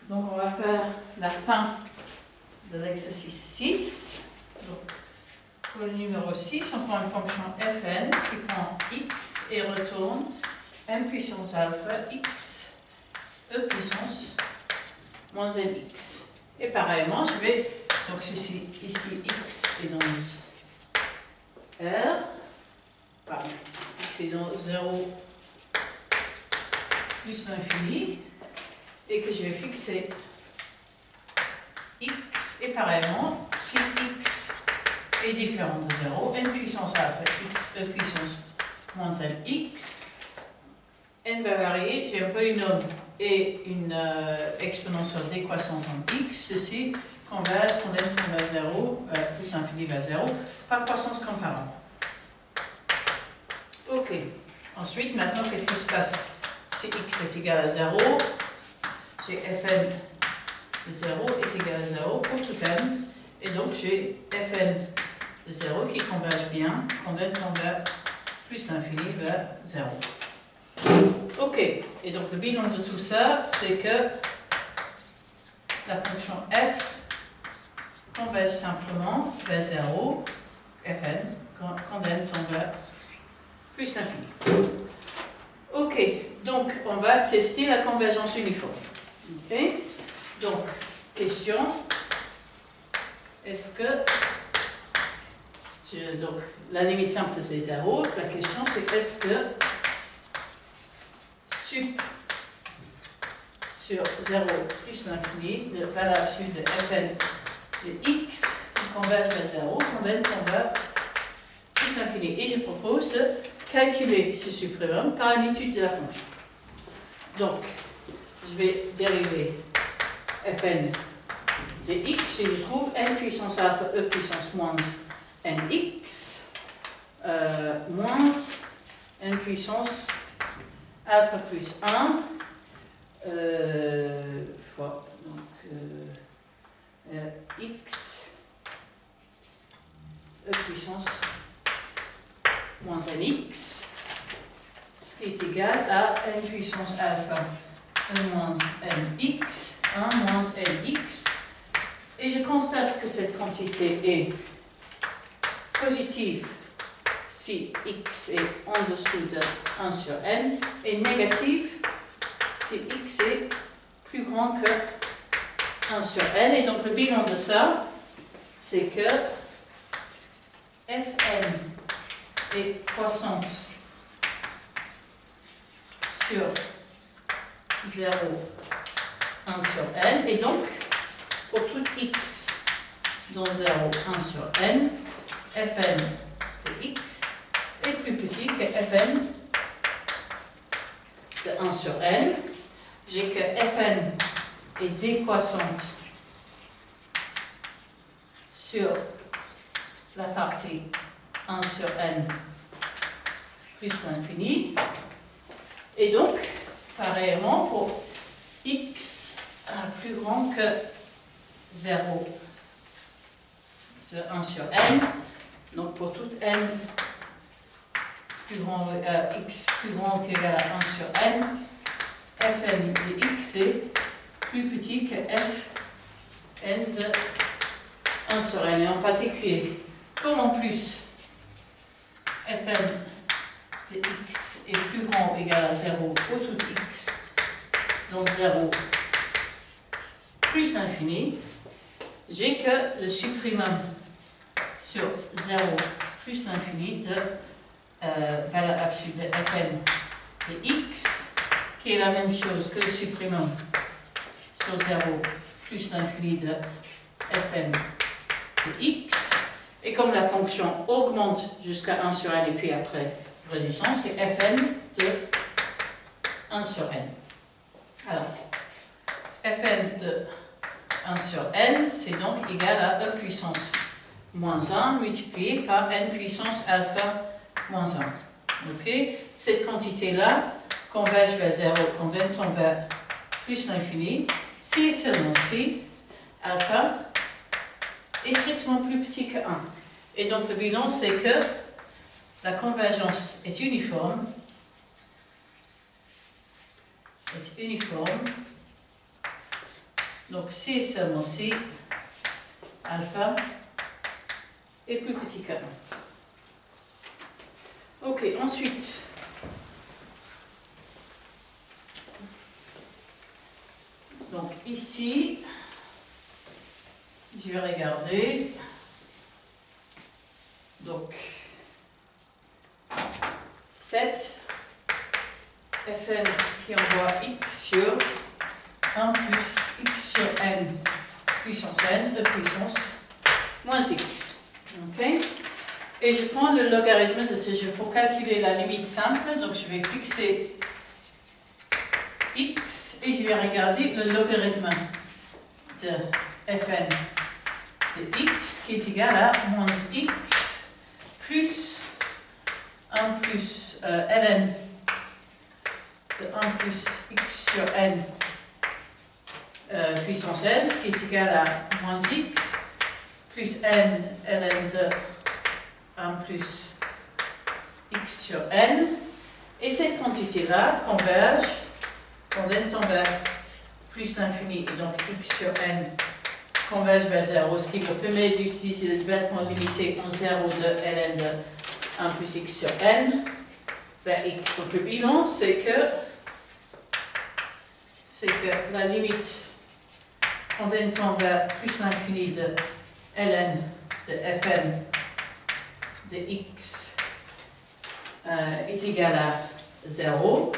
Donc on va faire la fin de l'exercice 6. Donc, pour le numéro 6, on prend une fonction fn qui prend x et retourne m puissance alpha x e puissance moins nx. Et pareillement, je vais, donc ici x est dans R, pardon, x est dans 0 plus l'infini, et que je vais fixer x, et pareillement, si x est différent de 0, n puissance alpha x e puissance moins nx, n va varier, j'ai un polynôme et une exponentielle décroissante en x, ceci converge quand n tend vers 0, plus l'infini vers 0, par croissance comparable. Ok. Ensuite, maintenant, qu'est-ce qui se passe? Si x est égal à 0, j'ai fn de 0 est égal à 0 pour tout n, et donc j'ai fn de 0 qui converge bien quand n tend vers plus l'infini vers 0. Ok, et donc le bilan de tout ça, c'est que la fonction f converge simplement vers 0, fn, quand n tend vers plus l'infini. Ok, donc on va tester la convergence uniforme. Ok, donc question, est-ce que, donc la limite simple c'est 0, la question c'est est-ce que sup sur 0 plus l'infini de valeur absolue de fn de x converge vers 0 quand n tend vers plus l'infini. Et je propose de calculer ce suprême par une étude de la fonction. Donc, je vais dériver fn de x et je trouve n puissance alpha e puissance moins nx moins n puissance alpha plus 1 fois donc, x e puissance moins nx, ce qui est égal à n puissance alpha e moins nx, 1 moins nx, et je constate que cette quantité est positive si x est en dessous de 1 sur n, et négative si x est plus grand que 1 sur n, et donc le bilan de ça, c'est que fn est croissante sur 0, 1 sur n, et donc pour tout x dans 0, 1 sur n, fn de x est plus petit que fn de 1 sur n. J'ai que fn est décroissante sur la partie 1 sur n plus l'infini. Et donc, pareillement, pour x plus grand que 0 sur 1 sur n, donc pour tout n plus grand, x plus grand qu'égal à 1 sur n, fn de x est plus petit que fn de 1 sur n. Et en particulier, comme en plus fn de x est plus grand ou égal à 0 pour tout x dans 0 plus l'infini, j'ai que le suprême sur 0 plus l'infini de valeur absolue de fn de x, qui est la même chose que le suprême sur 0 plus l'infini de fn de x. Et comme la fonction augmente jusqu'à 1 sur n et puis après redescend, c'est fn de 1 sur n. Alors, fn de 1 sur n, c'est donc égal à e puissance moins 1 multiplié par n puissance alpha moins 1. Ok? Cette quantité-là converge vers 0 quand n tend vers plus l'infini, si et seulement si alpha est strictement plus petit que 1. Et donc le bilan, c'est que la convergence est uniforme Donc si et seulement si alpha est plus petit que 1. Ok, ensuite, donc ici, je vais regarder, donc 7 Fn qui envoie x sur 1 plus x sur n puissance n de puissance moins x. Okay. Et je prends le logarithme de ce jeu pour calculer la limite simple. Donc je vais fixer x et je vais regarder le logarithme de Fn de x qui est égal à moins x plus 1 plus ln de 1 plus x sur n puissance n, ce qui est égal à moins x plus n ln de 1 plus x sur n. Et cette quantité-là converge quand n tend vers plus l'infini, et donc x sur n converge vers 0, ce qui me permet d'utiliser le développement limité en 0 de ln de 1 plus x sur n vers x. Donc le bilan, c'est que la limite quand n tend vers plus l'infini de ln de fn de x est égal à 0.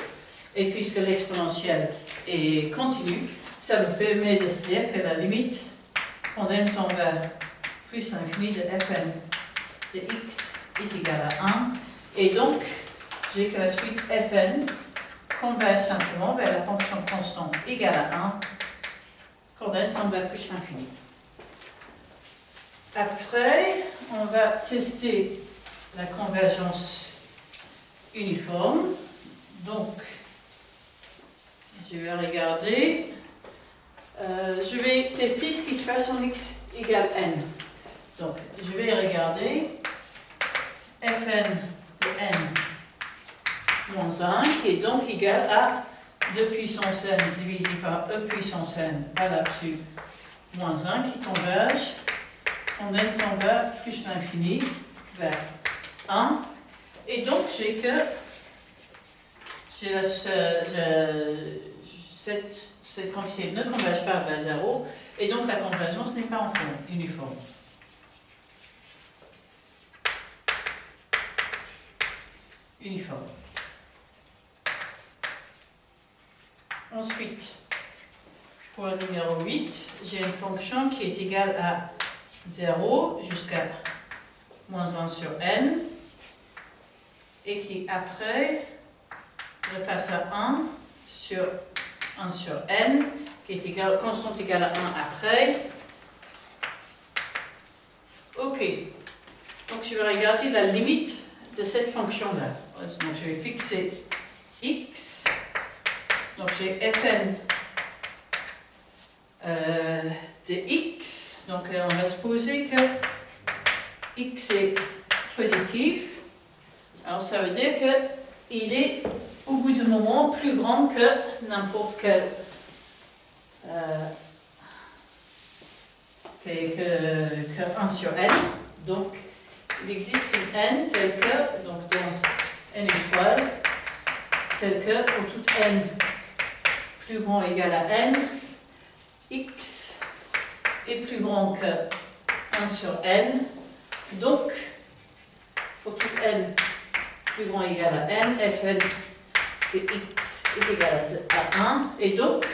Et puisque l'exponentielle est continue, ça me permet de se dire que la limite quand n tend vers plus l'infini de fn de x est égal à 1. Et donc, j'ai que la suite fn converge simplement vers la fonction constante égale à 1 quand n tend vers plus l'infini. Après, on va tester la convergence uniforme. Donc, je vais regarder. Je vais tester ce qui se passe en x égale n. Donc, je vais regarder fn de n moins 1, qui est donc égal à 2 puissance n divisé par e puissance n à l'absolu moins 1, qui converge quand n tend vers plus l'infini vers 1. Et donc, cette quantité ne converge pas vers 0, et donc la convergence n'est pas en forme uniforme. Ensuite, pour le numéro 8, j'ai une fonction qui est égale à 0 jusqu'à moins 1 sur n, et qui après repasse à 1 sur 1 sur n, qui est égal, constante égale à 1 après. Ok, donc je vais regarder la limite de cette fonction-là. Donc je vais fixer x, donc j'ai fn de x, donc on va supposer que x est positif. Alors ça veut dire qu'il est au bout du moment plus grand que n'importe quel que 1 sur n. Donc il existe une n telle que, donc dans n étoile, telle que pour toute n plus grand ou égal à n, x est plus grand que 1 sur n. Donc pour toute n plus grand ou égal à n, fn de x est égal à 1, et donc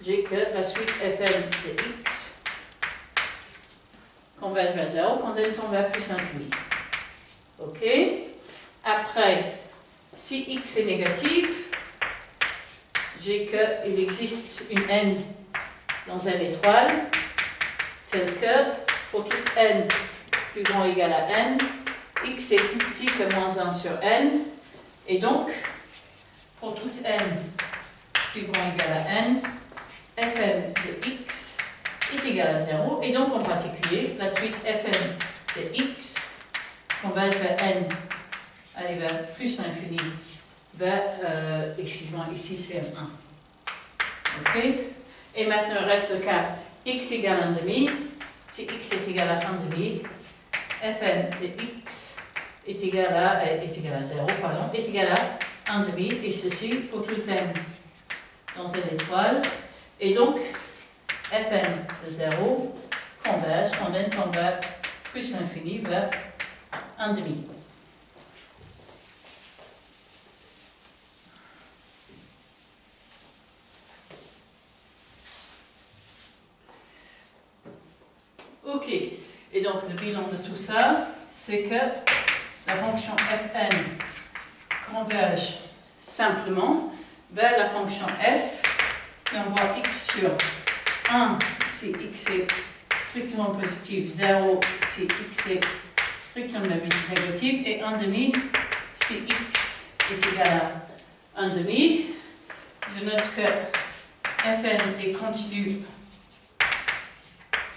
j'ai que la suite fn de x converge vers 0 quand n tend vers plus l'infini. Ok. Après, si x est négatif, j'ai qu'il existe une n dans n étoile, telle que pour toute n plus grand ou égal à n, x est plus petit que moins 1 sur n, et donc, pour toute n plus grand ou égal à n, fn de x est égal à 0, et donc en particulier, la suite fn de x converge vers n, aller vers plus l'infini, vers, excuse-moi, ici c'est 1. Ok. Et maintenant, il reste le cas x égale 1,5. Si x est égal à 1,5, Fn de x est égal à 0, pardon, est égal à 1,5, et ceci pour tout n dans une étoile. Et donc, Fn de 0 converge quand n tend vers plus l'infini, vers 1,5. Ok, et donc le bilan de tout ça, c'est que la fonction Fn converge simplement vers la fonction f qui envoie x sur 1 si x est strictement positif, 0 si x est strictement négatif, et 1,5 si x est égal à 1,5. Je note que Fn est continu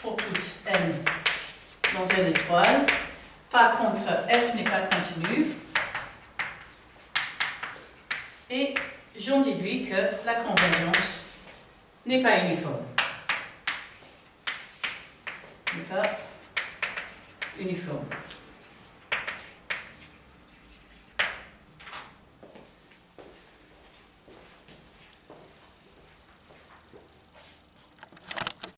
pour toute n dans une étoile. Par contre, f n'est pas continu. Et j'en déduis que la convergence n'est pas uniforme. N'est pas uniforme.